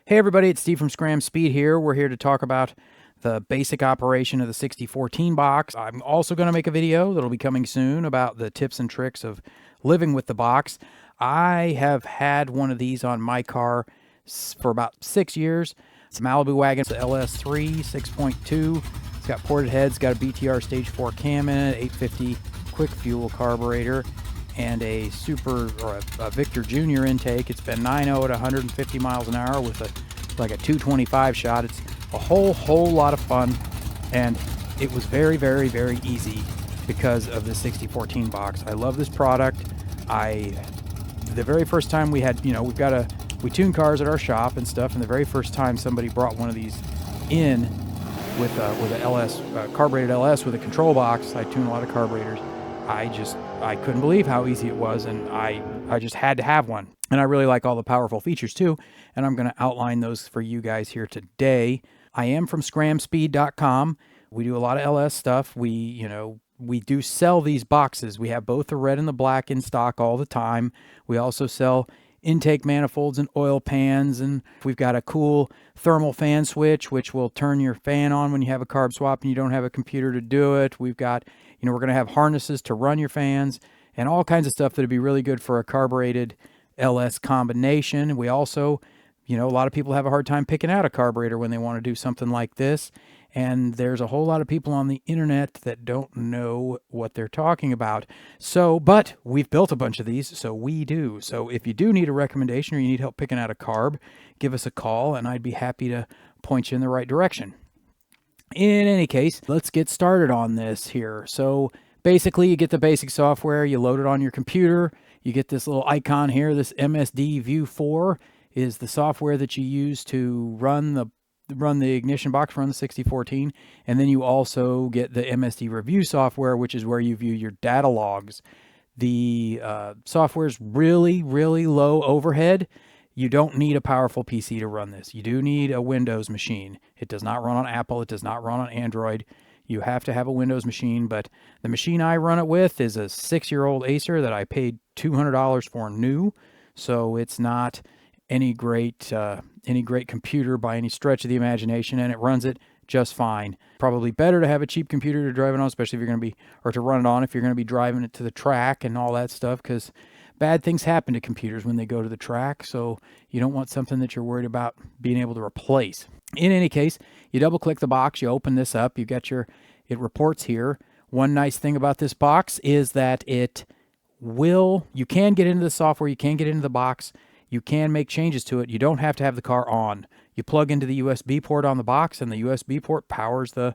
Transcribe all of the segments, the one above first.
Hey everybody, it's Steve from Scram Speed here. We're here to talk about the basic operation of the 6014 box. I'm also going to make a video that'll be coming soon about the tips and tricks of living with the box. I have had one of these on my car for about 6 years. It's a Malibu wagon. It's a LS3 6.2. It's got ported heads, got a BTR Stage 4 cam in it, 850 quick fuel carburetor, and a Victor Junior intake. It's been 9.0 at 150 miles an hour with like a 225 shot. It's a whole lot of fun, and it was very easy because of the 6014 box. I love this product. The very first time we had, we tune cars at our shop and stuff, and the very first time somebody brought one of these in with a LS, carbureted LS with a control box. I tune a lot of carburetors. I couldn't believe how easy it was, and I just had to have one. And I really like all the powerful features too, and I'm going to outline those for you guys here today. I am from scramspeed.com. We do a lot of LS stuff. We do sell these boxes. We have both the red and the black in stock all the time. We also sell intake manifolds and oil pans, and we've got a cool thermal fan switch which will turn your fan on when you have a carb swap and you don't have a computer to do it. We've got, we're going to have harnesses to run your fans and all kinds of stuff that would be really good for a carbureted LS combination. We also, a lot of people have a hard time picking out a carburetor when they want to do something like this. And there's a whole lot of people on the internet that don't know what they're talking about. But we've built a bunch of these, so we do. So if you do need a recommendation or you need help picking out a carb, give us a call and I'd be happy to point you in the right direction. In any case, let's get started on this here. So basically you get the basic software, you load it on your computer, you get this little icon here. This MSD View 4 is the software that you use to run the ignition box, run the 6014, and then you also get the MSD review software, which is where you view your data logs. The software is really low overhead. You don't need a powerful PC to run this. You do need a Windows machine. It does not run on Apple. It does not run on Android. You have to have a Windows machine, but the machine I run it with is a 6-year-old Acer that I paid $200 for new, so it's not any great computer by any stretch of the imagination, and it runs it just fine. Probably better to have a cheap computer to drive it on, especially if you're going to be, or to run it on if you're going to be driving it to the track and all that stuff, because bad things happen to computers when they go to the track, so you don't want something that you're worried about being able to replace. In any case, you double click the box, you open this up, you got it reports here. One nice thing about this box is that you can get into the software, you can get into the box, you can make changes to it. You don't have to have the car on. You plug into the USB port on the box, and the USB port powers the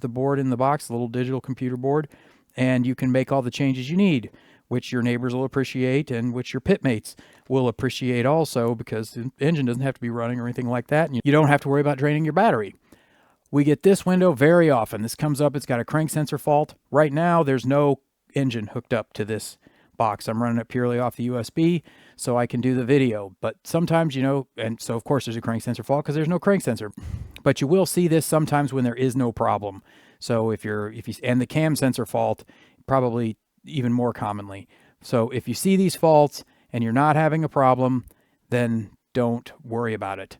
board in the box, the little digital computer board, and you can make all the changes you need, which your neighbors will appreciate and which your pit mates will appreciate also, because the engine doesn't have to be running or anything like that, and you don't have to worry about draining your battery. We get this window very often. This comes up, it's got a crank sensor fault. Right now, there's no engine hooked up to this box. I'm running it purely off the USB so I can do the video, but sometimes, and so of course there's a crank sensor fault because there's no crank sensor, but you will see this sometimes when there is no problem. So and the cam sensor fault probably even more commonly. So if you see these faults and you're not having a problem, then don't worry about it.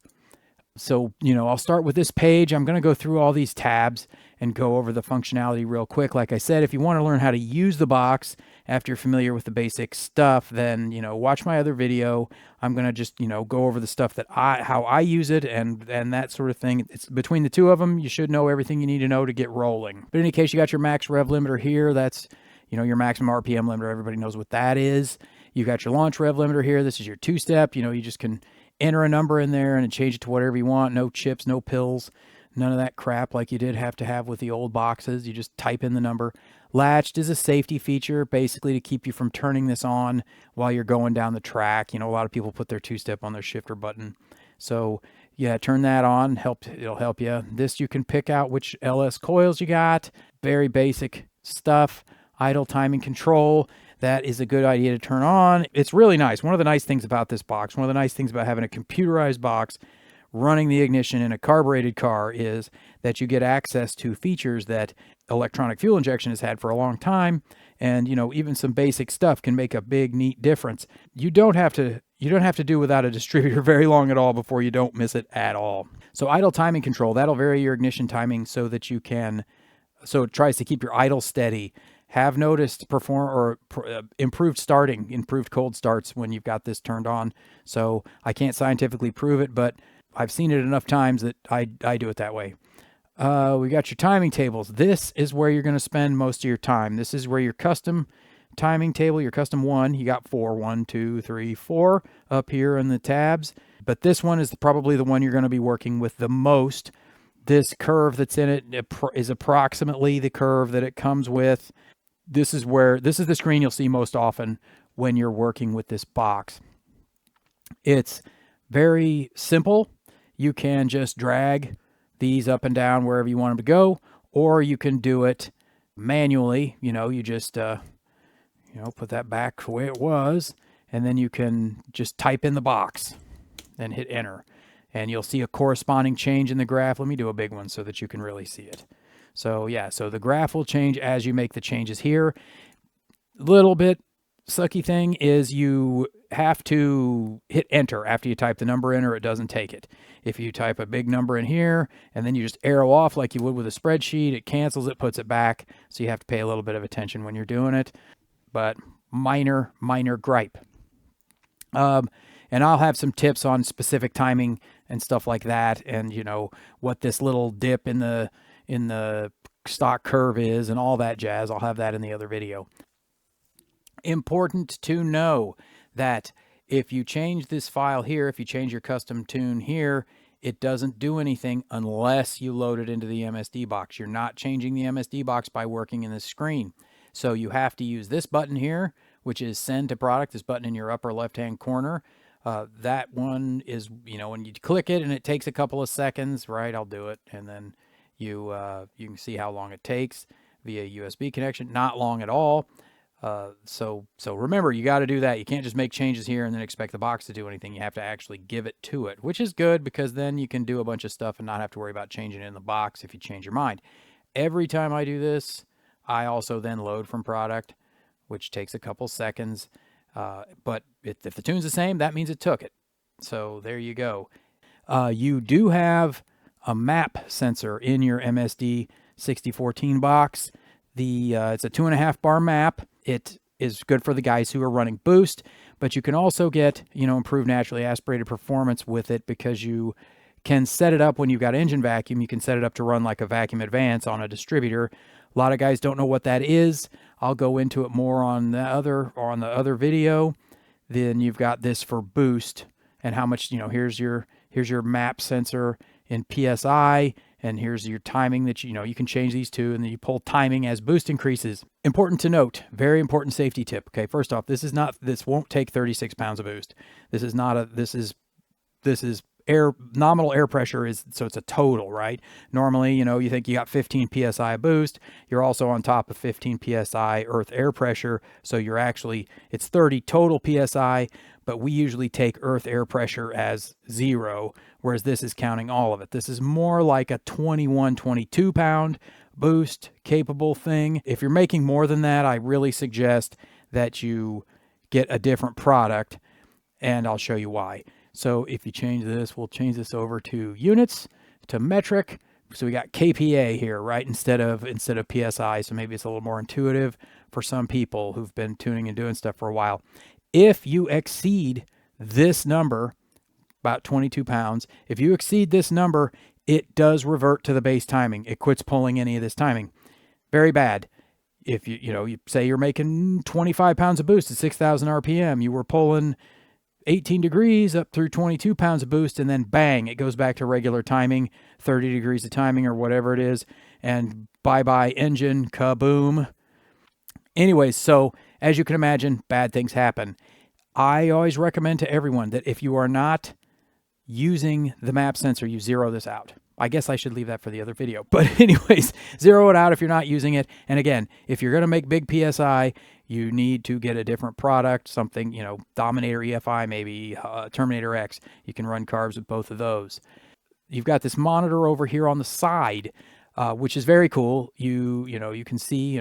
So, I'll start with this page. I'm going to go through all these tabs and go over the functionality real quick. Like I said, if you want to learn how to use the box after you're familiar with the basic stuff, then, watch my other video. I'm going to just, go over the stuff how I use it and that sort of thing. It's between the two of them. You should know everything you need to know to get rolling. But in any case, you got your max rev limiter here. That's, your maximum RPM limiter. Everybody knows what that is. You got your launch rev limiter here. This is your two-step. You just can enter a number in there and change it to whatever you want. No chips, no pills, none of that crap like you did have to have with the old boxes. You just type in the number. Latched is a safety feature, basically to keep you from turning this on while you're going down the track. A lot of people put their two-step on their shifter button. So yeah, turn that on. It'll help you. This, you can pick out which LS coils you got. Very basic stuff. Idle timing control. That is a good idea to turn on. It's really nice. One of the nice things about this box, one of the nice things about having a computerized box running the ignition in a carbureted car is that you get access to features that electronic fuel injection has had for a long time. And, even some basic stuff can make a big, neat difference. You don't have to, you don't have to do without a distributor very long at all before you don't miss it at all. So idle timing control, that'll vary your ignition timing so that you can, so it tries to keep your idle steady. Have noticed improved starting, improved cold starts when you've got this turned on. So I can't scientifically prove it, but I've seen it enough times that I do it that way. We got your timing tables. This is where you're going to spend most of your time. This is where your custom timing table, your custom one, you got 4, 1, 2, 3, 4 up here in the tabs. But this one is probably the one you're going to be working with the most. This curve that's in it is approximately the curve that it comes with. This is the screen you'll see most often when you're working with this box. It's very simple. You can just drag these up and down wherever you want them to go, or you can do it manually. You just, put that back the way it was, and then you can just type in the box and hit enter. And you'll see a corresponding change in the graph. Let me do a big one so that you can really see it. So yeah, so the graph will change as you make the changes here. Little bit sucky thing is you have to hit enter after you type the number in, or it doesn't take it. If you type a big number in here and then you just arrow off like you would with a spreadsheet, it cancels it, puts it back. So you have to pay a little bit of attention when you're doing it, but minor gripe. And I'll have some tips on specific timing and stuff like that, and what this little dip in the stock curve is and all that jazz. I'll have that in the other video. Important to know that if you change this file here, if you change your custom tune here, it doesn't do anything unless you load it into the MSD box. You're not changing the MSD box by working in this screen. So you have to use this button here, which is send to product, this button in your upper left-hand corner. That one is, when you click it and it takes a couple of seconds, right? I'll do it. And then you can see how long it takes via USB connection. Not long at all. So remember, you got to do that. You can't just make changes here and then expect the box to do anything. You have to actually give it to it, which is good because then you can do a bunch of stuff and not have to worry about changing it in the box if you change your mind. Every time I do this, I also then load from product, which takes a couple seconds. But if the tune's the same, that means it took it. So there you go. You do have a map sensor in your MSD 6014 box. It's a 2.5 bar map. It is good for the guys who are running boost, but you can also get, improved naturally aspirated performance with it because you can set it up when you've got engine vacuum. You can set it up to run like a vacuum advance on a distributor. A lot of guys don't know what that is. I'll go into it more on the other video. Then you've got this for boost and how much, here's your map sensor in PSI, and here's your timing that you can change these two, and then you pull timing as boost increases. Important to note, very important safety tip. Okay, first off, this won't take 36 pounds of boost. This is nominal air pressure so it's a total, right? Normally, you think you got 15 psi boost. You're also on top of 15 psi earth air pressure. So it's 30 total psi, but we usually take earth air pressure as 0, whereas this is counting all of it. This is more like a 21, 22 pound boost capable thing. If you're making more than that, I really suggest that you get a different product, and I'll show you why. So if you change this, we'll change this over to units, to metric. So we got KPA here, right? Instead of PSI. So maybe it's a little more intuitive for some people who've been tuning and doing stuff for a while. If you exceed this number, about 22 pounds, if you exceed this number, it does revert to the base timing. It quits pulling any of this timing. Very bad. If you say you're making 25 pounds of boost at 6,000 RPM, you were pulling 18 degrees up through 22 pounds of boost, and then bang, it goes back to regular timing, 30 degrees of timing or whatever it is, and bye-bye engine, kaboom. Anyways, so as you can imagine, bad things happen. I always recommend to everyone that if you are not using the map sensor, you zero this out. I guess I should leave that for the other video. But anyways, zero it out if you're not using it. And again, if you're going to make big PSI, you need to get a different product, something, Dominator EFI, maybe Terminator X. You can run carbs with both of those. You've got this monitor over here on the side, which is very cool. You can see,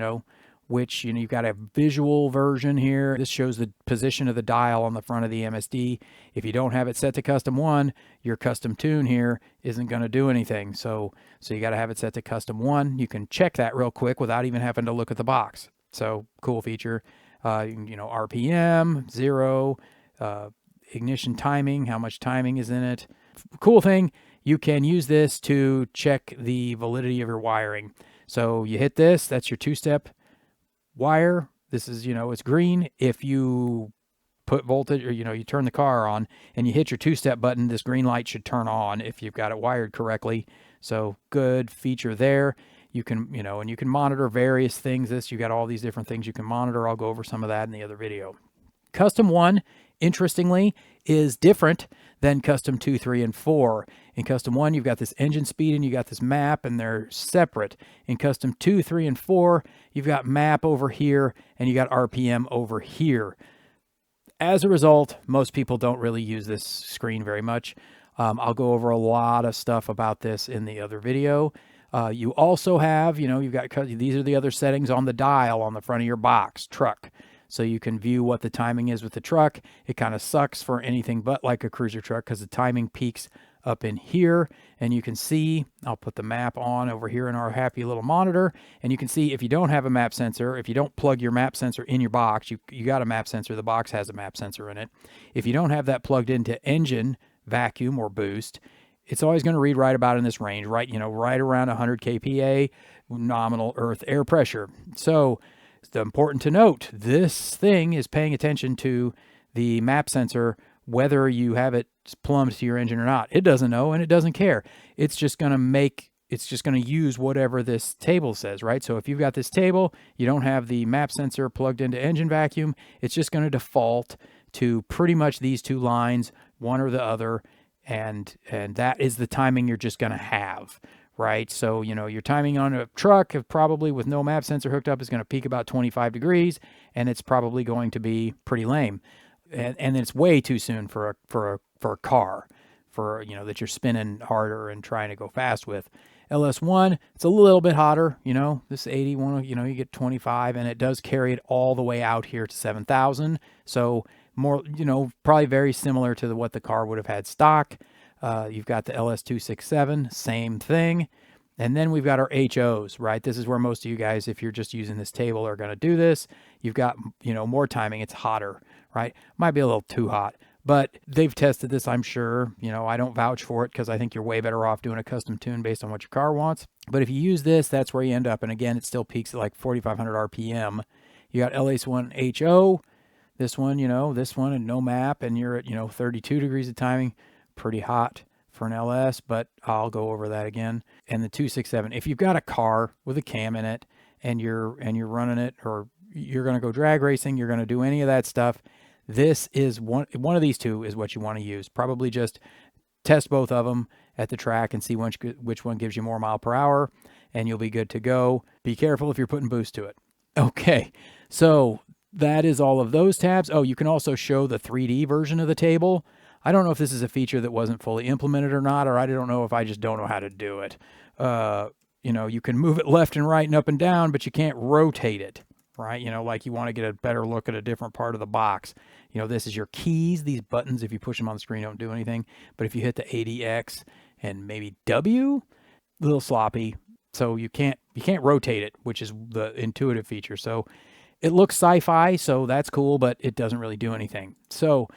which, you know, you've got a visual version here. This shows the position of the dial on the front of the MSD. If you don't have it set to custom 1, your custom tune here isn't going to do anything. So you got to have it set to custom 1. You can check that real quick without even having to look at the box. So cool feature. You know, RPM, 0, ignition timing, how much timing is in it. Cool thing, you can use this to check the validity of your wiring. So you hit this, that's your 2-step wire. This is, you know, it's green. If you put voltage, or, you know, you turn the car on and you hit your 2-step button, this green light should turn on if you've got it wired correctly. So good feature there. You can, you know, and you can monitor various things. You got all these different things you can monitor. I'll go over some of that in the other video. Custom 1, interestingly, is different than custom 2, 3, and 4. In custom 1, you've got this engine speed and you got this map, and they're separate. In custom 2, 3, and 4, you've got map over here and you got RPM over here. As a result, most people don't really use this screen very much. I'll go over a lot of stuff about this in the other video. You also have, you know, you've got, these are the other settings on the dial on the front of your box, truck. So you can view what the timing is with the truck. It kind of sucks for anything but like a cruiser truck because the timing peaks up in here. And you can see, I'll put the map on over here in our happy little monitor. And you can see if you don't have a map sensor, if you don't plug your map sensor in your box, you got a map sensor, the box has a map sensor in it. If you don't have that plugged into engine, vacuum, or boost, it's always going to read right about in this range, right? You know, right around 100 kPa, nominal earth air pressure. So it's important to note, this thing is paying attention to the map sensor, whether you have it plumbed to your engine or not. It doesn't know and it doesn't care. It's just going to use whatever this table says, right? So if you've got this table, you don't have the map sensor plugged into engine vacuum, it's just going to default to pretty much these two lines, one or the other. And that is the timing you're just going to have, right? So, you know, your timing on a truck, probably with no map sensor hooked up, is going to peak about 25 degrees, and it's probably going to be pretty lame. And it's way too soon for a car, you know, that you're spinning harder and trying to go fast with. LS1, it's a little bit hotter, you know, this 81, you know, you get 25, and it does carry it all the way out here to 7,000. So more, you know, probably very similar to what the car would have had stock. You've got the LS267, same thing. And then we've got our HOs, right? This is where most of you guys, if you're just using this table, are going to do this. You've got, you know, more timing. It's hotter, right? Might be a little too hot, but they've tested this, I'm sure. You know, I don't vouch for it because I think you're way better off doing a custom tune based on what your car wants. But if you use this, that's where you end up. And again, it still peaks at like 4,500 RPM. You got LS1 HO. This one, you know, this one and no map, and you're at, you know, 32 degrees of timing. Pretty hot for an LS, but I'll go over that again. And the 267, if you've got a car with a cam in it and you're running it, or you're going to go drag racing, you're going to do any of that stuff, this is one of these two is what you want to use. Probably just test both of them at the track and see which one gives you more mile per hour, and you'll be good to go. Be careful if you're putting boost to it. Okay, so that is all of those tabs. Oh, you can also show the 3D version of the table. I don't know if this is a feature that wasn't fully implemented or not, or I don't know if I just don't know how to do it. You know, you can move it left and right and up and down, but you can't rotate it, right? You know, like you want to get a better look at a different part of the box. You know, this is your keys. These buttons, if you push them on the screen, don't do anything. But if you hit the ADX and maybe W, a little sloppy. So you can't rotate it, which is the intuitive feature. So it looks sci-fi, so that's cool, but it doesn't really do anything. So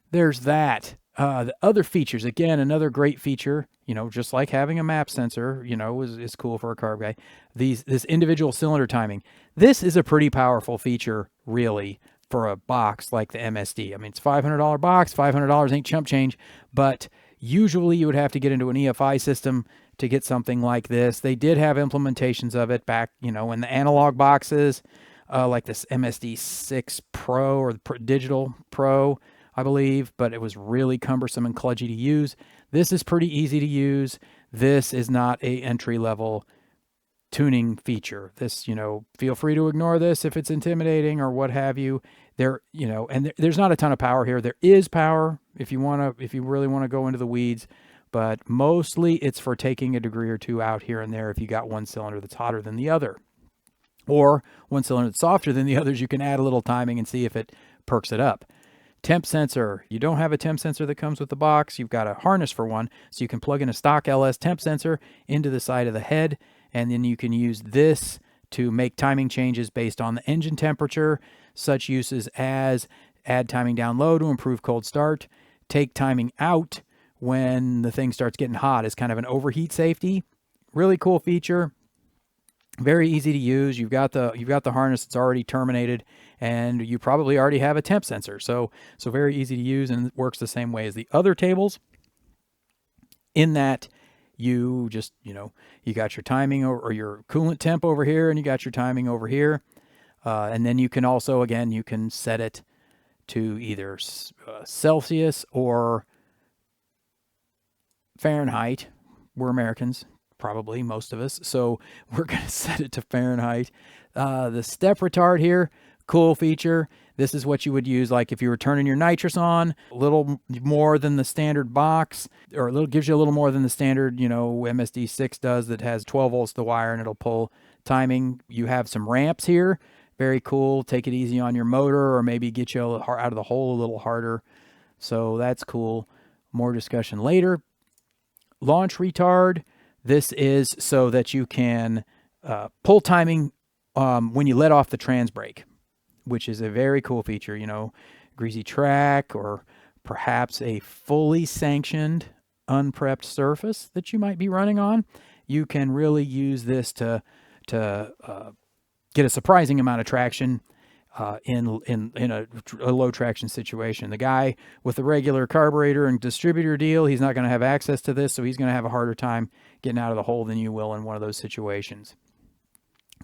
there's that. The other features, again, another great feature, you know, just like having a map sensor, you know, is cool for a carb guy. This individual cylinder timing. This is a pretty powerful feature, really, for a box like the MSD. I mean, it's a $500 box. $500 ain't chump change, but usually you would have to get into an EFI system to get something like this. They did have implementations of it back, you know, in the analog boxes, like this MSD 6 Pro or the Digital Pro, I believe, but it was really cumbersome and kludgy to use. This is pretty easy to use. This is not a entry-level tuning feature. This, you know, feel free to ignore this if it's intimidating or what have you. There, you know, and there's not a ton of power here. There is power if you really want to go into the weeds, but mostly it's for taking a degree or two out here and there if you got one cylinder that's hotter than the other. Or one cylinder that's softer than the others, you can add a little timing and see if it perks it up. Temp sensor. You don't have a temp sensor that comes with the box. You've got a harness for one. So you can plug in a stock LS temp sensor into the side of the head, and then you can use this to make timing changes based on the engine temperature. Such uses as add timing down low to improve cold start, take timing out when the thing starts getting hot as kind of an overheat safety. Really cool feature. Very easy to use. You've got the harness that's already terminated, and you probably already have a temp sensor. So very easy to use, and it works the same way as the other tables, in that you just, you got your timing or your coolant temp over here, and you got your timing over here. And then you can also, again, you can set it to either Celsius or Fahrenheit. We're Americans, probably most of us, so we're going to set it to Fahrenheit. The step retard here, cool feature. This is what you would use like if you were turning your nitrous on, a little more than the standard box, or gives you a little more than the standard, MSD 6 does, that has 12 volts to the wire, and it'll pull timing. You have some ramps here. Very cool. Take it easy on your motor, or maybe get you out of the hole a little harder. So that's cool. More discussion later. Launch retard. This is so that you can pull timing when you let off the trans brake, which is a very cool feature. Greasy track, or perhaps a fully sanctioned unprepped surface that you might be running on. You can really use this to get a surprising amount of traction in a low traction situation. The guy with the regular carburetor and distributor deal, he's not going to have access to this, so he's going to have a harder time getting out of the hole than you will in one of those situations.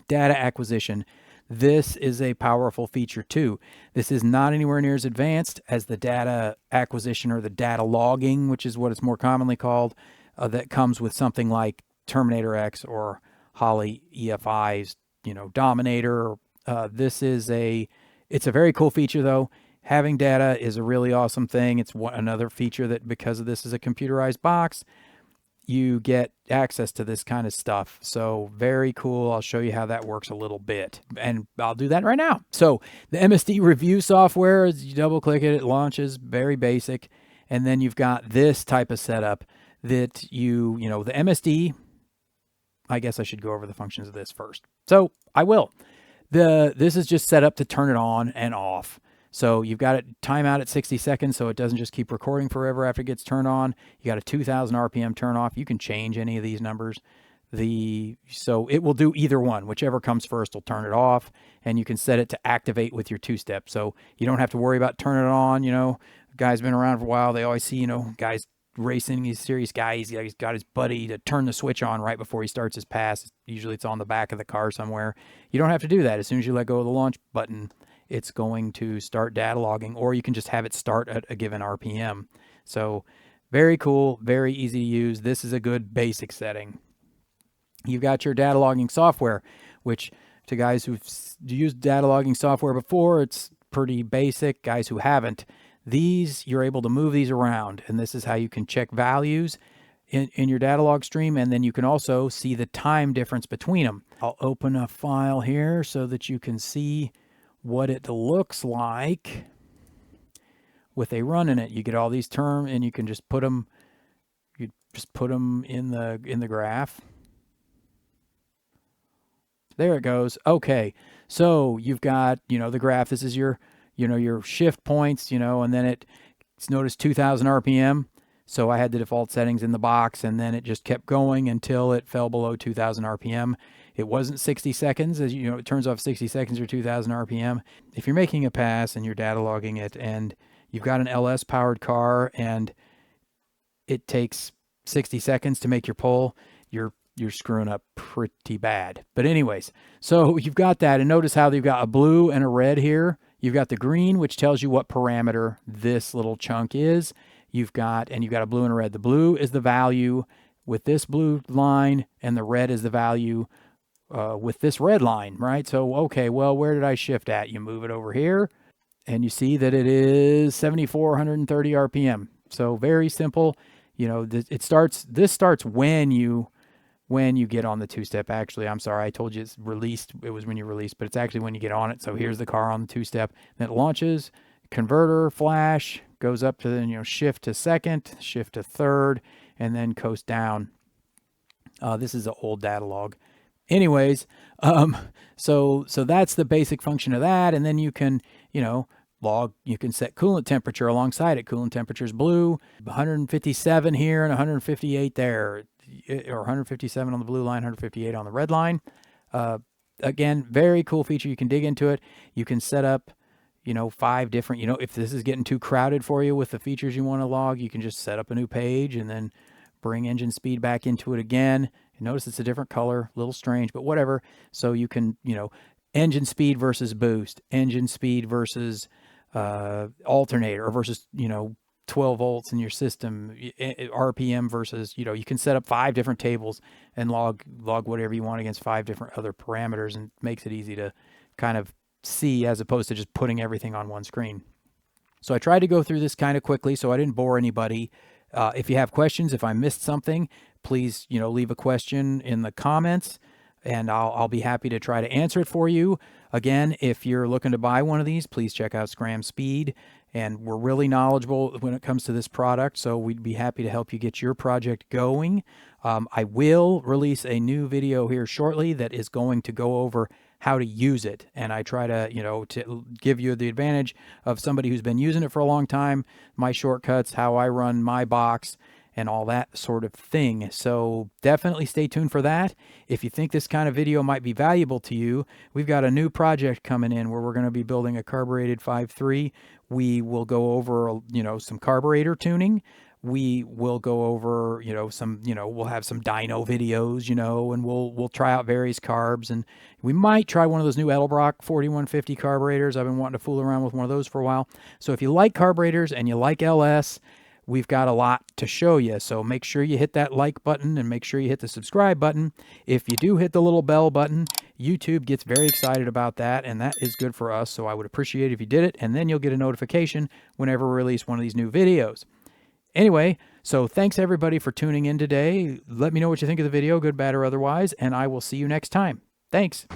Data acquisition. This is a powerful feature too. This is not anywhere near as advanced as the data acquisition or the data logging, which is what it's more commonly called, that comes with something like Terminator X or Holley EFI's, Dominator. It's a very cool feature though. Having data is a really awesome thing. It's another feature that, because of this is a computerized box, you get access to this kind of stuff. So very cool. I'll show you how that works a little bit, and I'll do that right now. So the MSD review software, as you double click it, it launches. Very basic. And then you've got this type of setup that the MSD, I guess I should go over the functions of this first. So I will. This is just set up to turn it on and off. So you've got it timeout at 60 seconds, so it doesn't just keep recording forever after it gets turned on. You got a 2,000 RPM turn off. You can change any of these numbers. So it will do either one. Whichever comes first will turn it off, and you can set it to activate with your two-step. So you don't have to worry about turning it on. Guy's been around for a while. They always see, guys racing, these serious guys. He's got his buddy to turn the switch on right before he starts his pass. Usually it's on the back of the car somewhere. You don't have to do that. As soon as you let go of the launch button, it's going to start data logging, or you can just have it start at a given RPM. So very cool, very easy to use. This is a good basic setting. You've got your data logging software, which to guys who've used data logging software before, it's pretty basic. Guys who haven't, you're able to move these around, and this is how you can check values in your data log stream, and then you can also see the time difference between them. I'll open a file here so that you can see what it looks like with a run in it. You get all these terms, and you can just put them. You just put them in the graph. There it goes. Okay, so you've got the graph. This is your your shift points. And then it's noticed 2,000 RPM. So I had the default settings in the box, and then it just kept going until it fell below 2,000 RPM. It wasn't 60 seconds, as it turns off 60 seconds or 2,000 RPM. If you're making a pass and you're data logging it, and you've got an LS powered car, and it takes 60 seconds to make your pull, you're screwing up pretty bad. But anyways, so you've got that, and notice how you've got a blue and a red here. You've got the green, which tells you what parameter this little chunk is. You've got a blue and a red. The blue is the value with this blue line, and the red is the value with this red line, right? So, okay, well, where did I shift at? You move it over here, and you see that it is 7,430 RPM. So very simple. This starts when you when you get on the two-step. Actually, I'm sorry, I told you it's released. It was when you release, but it's actually when you get on it. So here's the car on the two-step. Then it launches, converter, flash, goes up to then, shift to second, shift to third, and then coast down. This is an old data log. Anyways, so that's the basic function of that. And then you can, log, you can set coolant temperature alongside it. Coolant temperature is blue, 157 here and 158 there, or 157 on the blue line, 158 on the red line. Again, very cool feature. You can dig into it. You can set up, 5 different, if this is getting too crowded for you with the features you want to log, you can just set up a new page and then bring engine speed back into it again. And notice it's a different color, a little strange, but whatever. So you can, engine speed versus boost, engine speed versus alternator, or versus, 12 volts in your system, RPM versus, you can set up 5 different tables and log whatever you want against 5 different other parameters, and makes it easy to kind of see as opposed to just putting everything on one screen. So I tried to go through this kind of quickly so I didn't bore anybody. If you have questions, if I missed something, please, leave a question in the comments, and I'll be happy to try to answer it for you. Again, if you're looking to buy one of these, please check out Scram Speed, and we're really knowledgeable when it comes to this product, so we'd be happy to help you get your project going. I will release a new video here shortly that is going to go over how to use it, and I try to, to give you the advantage of somebody who's been using it for a long time, my shortcuts, how I run my box, and all that sort of thing. So definitely stay tuned for that. If you think this kind of video might be valuable to you, we've got a new project coming in where we're going to be building a carbureted 5.3. We will go over, some carburetor tuning. We will go over, we'll have some dyno videos, and we'll try out various carbs, and we might try one of those new Edelbrock 4150 carburetors. I've been wanting to fool around with one of those for a while. So if you like carburetors and you like LS, we've got a lot to show you. So make sure you hit that like button and make sure you hit the subscribe button. If you do hit the little bell button, YouTube gets very excited about that, and that is good for us. So I would appreciate it if you did it, and then you'll get a notification whenever we release one of these new videos. Anyway, so thanks everybody for tuning in today. Let me know what you think of the video, good, bad, or otherwise, and I will see you next time. Thanks.